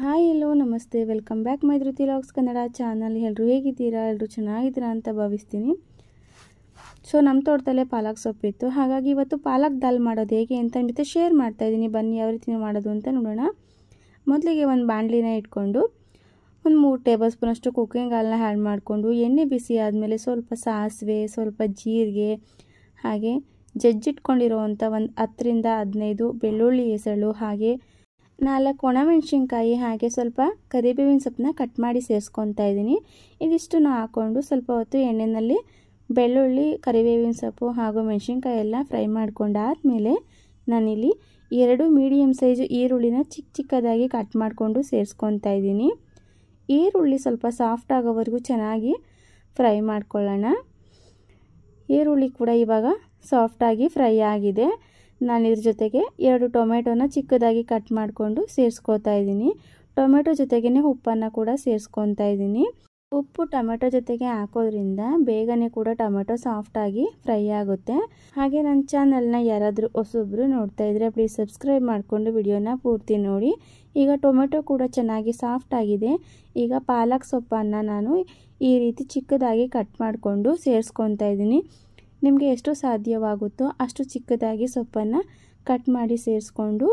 Hi ಎಲ್ಲೋ ನಮಸ್ತೆ, welcome back my Dhriti logs Kannada channel. ಎಲ್ಲರೂ ಹೇಗಿದ್ದೀರಾ? ಎಲ್ಲರೂ ಚೆನ್ನಾಗಿದ್ದೀರಾ ಅಂತ ಭಾವಿಸ್ತೀನಿ. ಸೊ ನಮ್ಮ ತೋಟದಲ್ಲೇ ಪಾಲಕ್ ಸೊಪ್ಪಿತ್ತು, ಹಾಗಾಗಿ ಇವತ್ತು ಪಾಲಕ್ ದಾಲ್ ಮಾಡೋದು ಹೇಗೆ ಅಂತ ಅಂದ್ಬಿಟ್ಟು ಶೇರ್ ಮಾಡ್ತಾಯಿದ್ದೀನಿ. ಬನ್ನಿ ಯಾವ ರೀತಿ ಮಾಡೋದು ಅಂತ ನೋಡೋಣ. ಮೊದಲಿಗೆ ಒಂದು ಬಾಣಲಿನ ಇಟ್ಕೊಂಡು ಒಂದು 3 ಟೇಬಲ್ ಸ್ಪೂನಷ್ಟು ಕುಕ್ಕಿಂಗ್ ಆಯಿಲ್ನ ಆ್ಯಡ್ ಮಾಡಿಕೊಂಡು ಎಣ್ಣೆ ಬಿಸಿ ಆದಮೇಲೆ ಸ್ವಲ್ಪ ಸಾಸಿವೆ, ಸ್ವಲ್ಪ ಜೀರಿಗೆ, ಹಾಗೆ ಜಜ್ಜಿಟ್ಕೊಂಡಿರೋವಂಥ ಒಂದು 10 ರಿಂದ 15 ಬೆಳ್ಳುಳ್ಳಿ ಎಸಳು, ಹಾಗೆ 4 ಒಣಮೆಣಸಿನ್ಕಾಯಿ, ಹಾಗೆ ಸ್ವಲ್ಪ ಕರಿಬೇವಿನ ಸೊಪ್ಪನ್ನ ಕಟ್ ಮಾಡಿ ಸೇರಿಸ್ಕೊತಾ ಇದ್ದೀನಿ. ಇದಿಷ್ಟನ್ನು ಹಾಕ್ಕೊಂಡು ಸ್ವಲ್ಪ ಹೊತ್ತು ಎಣ್ಣೆಯಲ್ಲಿ ಬೆಳ್ಳುಳ್ಳಿ, ಕರಿಬೇವಿನ ಸೊಪ್ಪು ಹಾಗೂ ಮೆಣಸಿನ್ಕಾಯಿ ಎಲ್ಲ ಫ್ರೈ ಮಾಡ್ಕೊಂಡಾದಮೇಲೆ ನಾನಿಲ್ಲಿ 2 ಮೀಡಿಯಮ್ ಸೈಜ್ ಈರುಳ್ಳಿನ ಚಿಕ್ಕದಾಗಿ ಕಟ್ ಮಾಡಿಕೊಂಡು ಸೇರಿಸ್ಕೊತಾ ಇದ್ದೀನಿ. ಈರುಳ್ಳಿ ಸ್ವಲ್ಪ ಸಾಫ್ಟ್ ಆಗೋವರೆಗೂ ಚೆನ್ನಾಗಿ ಫ್ರೈ ಮಾಡ್ಕೊಳ್ಳೋಣ. ಈರುಳ್ಳಿ ಕೂಡ ಇವಾಗ ಸಾಫ್ಟಾಗಿ ಫ್ರೈ ಆಗಿದೆ. ನಾನು ಇದ್ರ ಜೊತೆಗೆ 2 ಟೊಮೆಟೊನ ಚಿಕ್ಕದಾಗಿ ಕಟ್ ಮಾಡಿಕೊಂಡು ಸೇರಿಸ್ಕೊತಾ ಇದ್ದೀನಿ. ಟೊಮೆಟೊ ಜೊತೆಗೇ ಉಪ್ಪನ್ನು ಕೂಡ ಸೇರಿಸ್ಕೊತಾ ಇದ್ದೀನಿ. ಉಪ್ಪು ಟೊಮೆಟೊ ಜೊತೆಗೆ ಹಾಕೋದ್ರಿಂದ ಬೇಗನೆ ಕೂಡ ಟೊಮೆಟೊ ಸಾಫ್ಟಾಗಿ ಫ್ರೈ ಆಗುತ್ತೆ. ಹಾಗೆ ನನ್ನ ಚಾನಲ್ನ ಯಾರಾದರೂ ಹೊಸೊಬ್ಬರು ನೋಡ್ತಾ ಇದ್ದರೆ ಪ್ಲೀಸ್ ಸಬ್ಸ್ಕ್ರೈಬ್ ಮಾಡಿಕೊಂಡು ವಿಡಿಯೋನ ಪೂರ್ತಿ ನೋಡಿ. ಈಗ ಟೊಮೆಟೊ ಕೂಡ ಚೆನ್ನಾಗಿ ಸಾಫ್ಟ್ ಆಗಿದೆ. ಈಗ ಪಾಲಕ್ ಸೊಪ್ಪನ್ನು ನಾನು ಈ ರೀತಿ ಚಿಕ್ಕದಾಗಿ ಕಟ್ ಮಾಡಿಕೊಂಡು ಸೇರಿಸ್ಕೊತಾ ಇದ್ದೀನಿ. ನಿಮಗೆ ಎಷ್ಟು ಸಾಧ್ಯವಾಗುತ್ತೋ ಅಷ್ಟು ಚಿಕ್ಕದಾಗಿ ಸೊಪ್ಪನ್ನು ಕಟ್ ಮಾಡಿ ಸೇರಿಸ್ಕೊಂಡು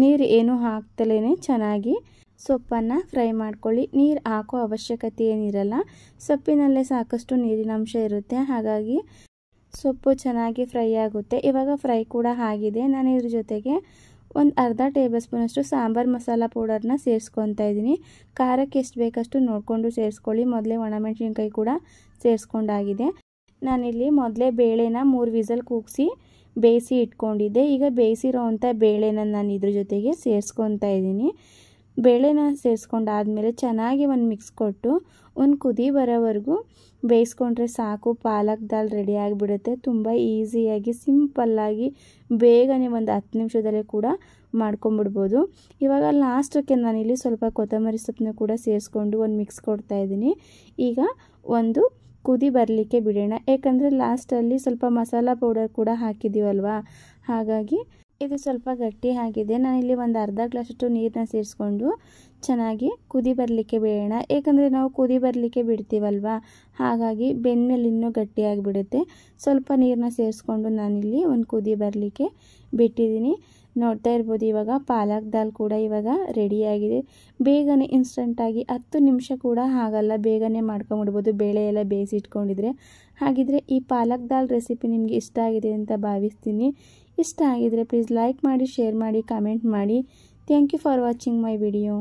ನೀರು ಏನು ಹಾಕ್ತಲೇ ಚೆನ್ನಾಗಿ ಸೊಪ್ಪನ್ನು ಫ್ರೈ ಮಾಡ್ಕೊಳ್ಳಿ. ನೀರು ಹಾಕೋ ಅವಶ್ಯಕತೆ ಏನಿರಲ್ಲ, ಸೊಪ್ಪಿನಲ್ಲೇ ಸಾಕಷ್ಟು ನೀರಿನ ಅಂಶ ಇರುತ್ತೆ, ಹಾಗಾಗಿ ಸೊಪ್ಪು ಚೆನ್ನಾಗಿ ಫ್ರೈ ಆಗುತ್ತೆ. ಇವಾಗ ಫ್ರೈ ಕೂಡ ಆಗಿದೆ. ನಾನು ಇದ್ರ ಜೊತೆಗೆ ಒಂದು ಅರ್ಧ ಟೇಬಲ್ ಸ್ಪೂನಷ್ಟು ಸಾಂಬಾರು ಮಸಾಲ ಪೌಡರ್ನ ಸೇರಿಸ್ಕೊತಾ ಇದ್ದೀನಿ. ಖಾರಕ್ಕೆ ಎಷ್ಟು ಬೇಕಷ್ಟು ನೋಡಿಕೊಂಡು ಸೇರಿಸ್ಕೊಳ್ಳಿ. ಮೊದಲೇ ಒಣಮೆಣಸಿನ್ಕಾಯಿ ಕೂಡ ಸೇರಿಸ್ಕೊಂಡಾಗಿದೆ. ನಾನಿಲ್ಲಿ ಮೊದಲೇ ಬೇಳೆನ 3 ವಿಸಲ್ ಕೂಗಿಸಿ ಬೇಯಿಸಿ ಇಟ್ಕೊಂಡಿದ್ದೆ. ಈಗ ಬೇಯಿಸಿರೋ ಅಂಥ ಬೇಳೆನ ನಾನು ಇದ್ರ ಜೊತೆಗೆ ಸೇರಿಸ್ಕೊತಾ ಇದ್ದೀನಿ. ಬೇಳೆನ ಸೇರಿಸ್ಕೊಂಡಾದ್ಮೇಲೆ ಚೆನ್ನಾಗಿ ಒಂದು ಮಿಕ್ಸ್ ಕೊಟ್ಟು ಒಂದು ಕುದಿ ಬರೋವರೆಗೂ ಬೇಯಿಸ್ಕೊಂಡ್ರೆ ಸಾಕು. ಪಾಲಕ್ ದಾಲ್ ರೆಡಿ ಆಗಿಬಿಡುತ್ತೆ. ತುಂಬ ಈಸಿಯಾಗಿ ಸಿಂಪಲ್ಲಾಗಿ ಬೇಗನೆ ಒಂದು 10 ನಿಮಿಷದಲ್ಲೇ ಕೂಡ ಮಾಡ್ಕೊಂಬಿಡ್ಬೋದು. ಇವಾಗ ಲಾಸ್ಟಕ್ಕೆ ನಾನಿಲ್ಲಿ ಸ್ವಲ್ಪ ಕೊತ್ತಂಬರಿ ಸೊಪ್ಪನ್ನ ಕೂಡ ಸೇರಿಸ್ಕೊಂಡು ಒಂದು ಮಿಕ್ಸ್ ಕೊಡ್ತಾ ಇದ್ದೀನಿ. ಈಗ ಒಂದು ಕುದಿ ಬರಲಿಕ್ಕೆ ಬಿಡೋಣ, ಯಾಕಂದರೆ ಲಾಸ್ಟಲ್ಲಿ ಸ್ವಲ್ಪ ಮಸಾಲ ಪೌಡರ್ ಕೂಡ ಹಾಕಿದ್ದೀವಲ್ವಾ, ಹಾಗಾಗಿ ಇದು ಸ್ವಲ್ಪ ಗಟ್ಟಿ ಆಗಿದೆ. ನಾನಿಲ್ಲಿ ಒಂದು ಅರ್ಧ ಗ್ಲಾಸಷ್ಟು ನೀರನ್ನ ಸೇರಿಸ್ಕೊಂಡು ಚೆನ್ನಾಗಿ ಕುದಿ ಬರಲಿಕ್ಕೆ ಬಿಡೋಣ. ಏಕೆಂದರೆ ನಾವು ಕುದಿ ಬರಲಿಕ್ಕೆ ಬಿಡ್ತೀವಲ್ವಾ, ಹಾಗಾಗಿ ಬೆಂದಮೇಲೆ ಇನ್ನೂ ಗಟ್ಟಿಯಾಗಿಬಿಡುತ್ತೆ. ಸ್ವಲ್ಪ ನೀರನ್ನ ಸೇರಿಸ್ಕೊಂಡು ನಾನಿಲ್ಲಿ ಒಂದು ಕುದಿ ಬರಲಿಕ್ಕೆ ಬಿಟ್ಟಿದ್ದೀನಿ. ನೋಡ್ತಾ ಇರ್ಬೋದು, ಇವಾಗ ಪಾಲಕ್ ದಾಲ್ ಕೂಡ ಇವಾಗ ರೆಡಿಯಾಗಿದೆ. ಬೇಗನೆ ಇನ್ಸ್ಟಂಟಾಗಿ 10 ನಿಮಿಷ ಕೂಡ ಆಗಲ್ಲ, ಬೇಗನೆ ಮಾಡ್ಕೊಂಬಿಡ್ಬೋದು ಬೇಳೆ ಎಲ್ಲ ಬೇಯಿಸಿ ಇಟ್ಕೊಂಡಿದ್ರೆ. ಹಾಗಿದ್ರೆ ಈ ಪಾಲಕ್ ದಾಲ್ ರೆಸಿಪಿ ನಿಮಗೆ ಇಷ್ಟ ಆಗಿದೆ ಅಂತ ಭಾವಿಸ್ತೀನಿ. ಇಷ್ಟ ಆಗಿದರೆ ಪ್ಲೀಸ್ ಲೈಕ್ ಮಾಡಿ, ಶೇರ್ ಮಾಡಿ, ಕಮೆಂಟ್ ಮಾಡಿ. Thank you for watching my video.